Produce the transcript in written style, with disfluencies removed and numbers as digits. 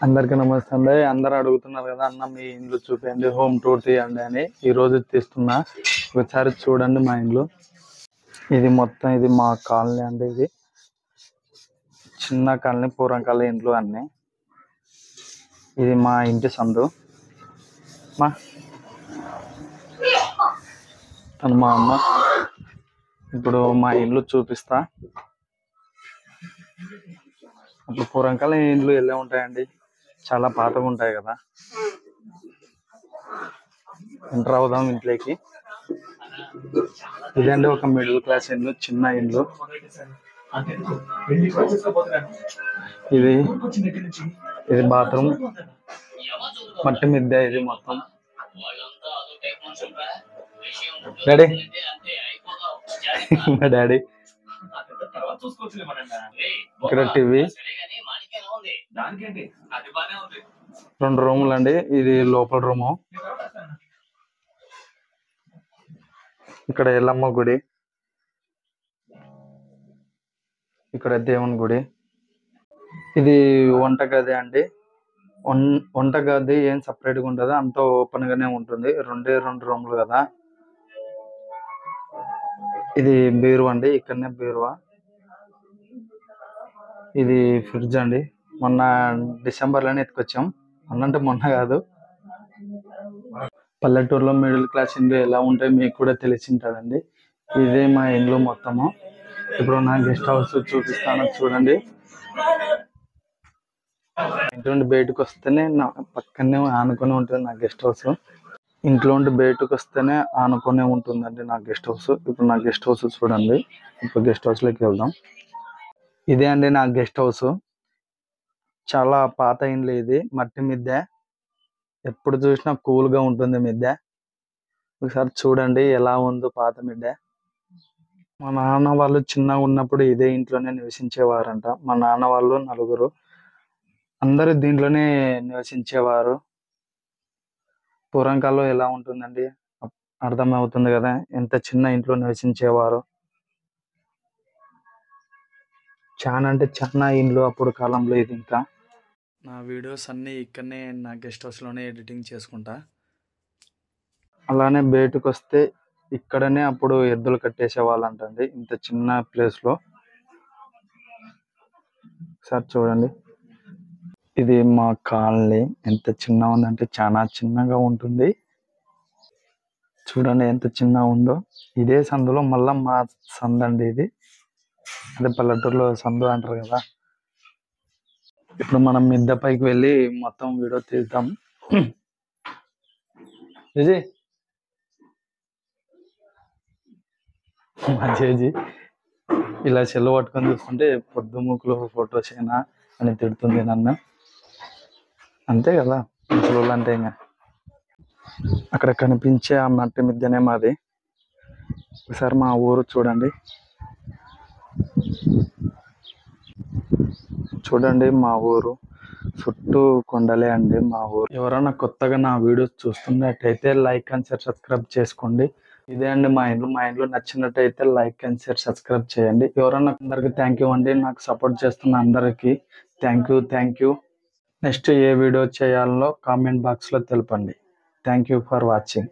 అందరికీ నమస్తే అండి. అందరు అడుగుతున్నారు కదా అన్న మీ ఇండ్లు చూపించండి, హోమ్ టూర్ తీయండి అని. ఈ రోజు తీస్తున్నా, ఒకసారి చూడండి మా ఇండ్లు. ఇది మొత్తం ఇది మా కాలనీ అండి. ఇది చిన్న కాలనీ, పూర్వకాల ఇండ్లు అన్నీ. ఇది మా ఇంటి సందు. మా తను మా అమ్మ. ఇప్పుడు మా ఇల్లు చూపిస్తా. అప్పుడు పూర్వకాల ఇండ్లు ఎలా ఉంటాయండి, చాలా పాతగా ఉంటాయి కదా. ఎంటర్ అవుదాం ఇంట్లోకి. ఇదండి ఒక మిడిల్ క్లాస్ ఇల్లు, చిన్న ఇల్లు. ఇది ఇది బాత్రూమ్, మట్టి మిద్దె. ఇది మొత్తం డాడీ మా డాడీ. ఇక్కడ టీవీ, 2 రూములు అండి. ఇది లోపల రూము. ఇక్కడ ఎల్లమ్మ గుడి, ఇక్కడ దేవుని గుడి. ఇది వంటగది అండి. వంటగది ఏం సపరేట్గా ఉండదు, అంతా ఓపెన్ గానే ఉంటుంది. 2 రూములు కదా. ఇది బీరువా అండి, ఇక్కడనే బీరువా. ఇది ఫ్రిడ్జ్ అండి. మొన్న డిసెంబర్లోనే ఎత్తుకొచ్చాం. మొన్నంటే మొన్న కాదు. పల్లెటూరులో మిడిల్ క్లాస్ ఇండ్లు ఎలా ఉంటాయి మీకు కూడా తెలిసి ఉంటుందండి. ఇదే మా ఇండ్లు మొత్తము. ఇప్పుడు నా గెస్ట్ హౌస్ చూపిస్తాను, చూడండి. ఇంట్లో నుండి బయటకు వస్తేనే నా పక్కనే ఆనుకొని ఉంటుంది నా గెస్ట్ హౌస్. ఇంట్లో నుండి బయటకు వస్తేనే ఆనుకునే ఉంటుందండి నా గెస్ట్ హౌస్. ఇప్పుడు నా గెస్ట్ హౌస్ చూడండి. ఇప్పుడు గెస్ట్ హౌస్లోకి వెళ్దాం. ఇదే అండి నా గెస్ట్ హౌస్. చాలా పాత ఇండ్లు. ఇది మట్టి మిద్దె. ఎప్పుడు చూసినా కూల్గా ఉంటుంది మిద్దె. ఒకసారి చూడండి ఎలా ఉందో పాత మిద్దె. మా నాన్న వాళ్ళు చిన్నగా ఉన్నప్పుడు ఇదే ఇంట్లోనే నివసించేవారంట. మా నాన్న వాళ్ళు 4. అందరూ దీంట్లోనే నివసించేవారు. పూర్వకాలంలో ఎలా ఉంటుందండి, అర్థమవుతుంది కదా ఎంత చిన్న ఇంట్లో నివసించేవారు. చాలా అంటే చాలా ఇండ్లు అప్పుడు కాలంలో. ఇది ఇంకా నా వీడియోస్ అన్నీ ఇక్కడనే నా గెస్ట్ హౌస్లోనే ఎడిటింగ్ చేసుకుంటా. అలానే బయటకు వస్తే ఇక్కడనే అప్పుడు ఎద్దులు కట్టేసే వాళ్ళంటండి, ఇంత చిన్న ప్లేస్లో. సార్ చూడండి, ఇది మా కాలనీ. ఎంత చిన్నగా ఉందంటే చాలా చిన్నగా ఉంటుంది. చూడండి ఎంత చిన్నగా ఉందో. ఇదే సందులో మళ్ళా మా సందు అండి ఇది. అదే పల్లెటూరులో సందు అంటారు కదా. ఇప్పుడు మనం మిద్దె పైకి వెళ్ళి మొత్తం వీడియో తీద్దాం. ఇది మా చేజీ ఇలా చెల్లు పట్టుకొని చూస్తుంటే పొద్దుముకులు ఫొటోస్ అయినా అని తిడుతుంది నన్ను. అంతే కదా ముసలోళ్ళు అంటే. ఇంకా అక్కడ కనిపించే ఆ మట్టి మిద్దెనే మాది. ఒకసారి మా ఊరు చూడండి. చూడండి మా ఊరు చుట్టూ కొండలే అండి మా ఊరు. ఎవరైనా కొత్తగా నా వీడియోస్ చూస్తున్నట్టయితే లైక్ అండ్ షేర్ సబ్స్క్రైబ్ చేసుకోండి. ఇదే అండి మా ఇంట్లో. మా ఇంట్లో నచ్చినట్టయితే లైక్ అండ్ షేర్ సబ్స్క్రైబ్ చేయండి. ఎవరన్నా అందరికి థ్యాంక్ యూ అండి. నాకు సపోర్ట్ చేస్తున్న అందరికీ thank you. Next A video చేయాలో కామెంట్ బాక్స్లో తెలపండి. Thank you for watching.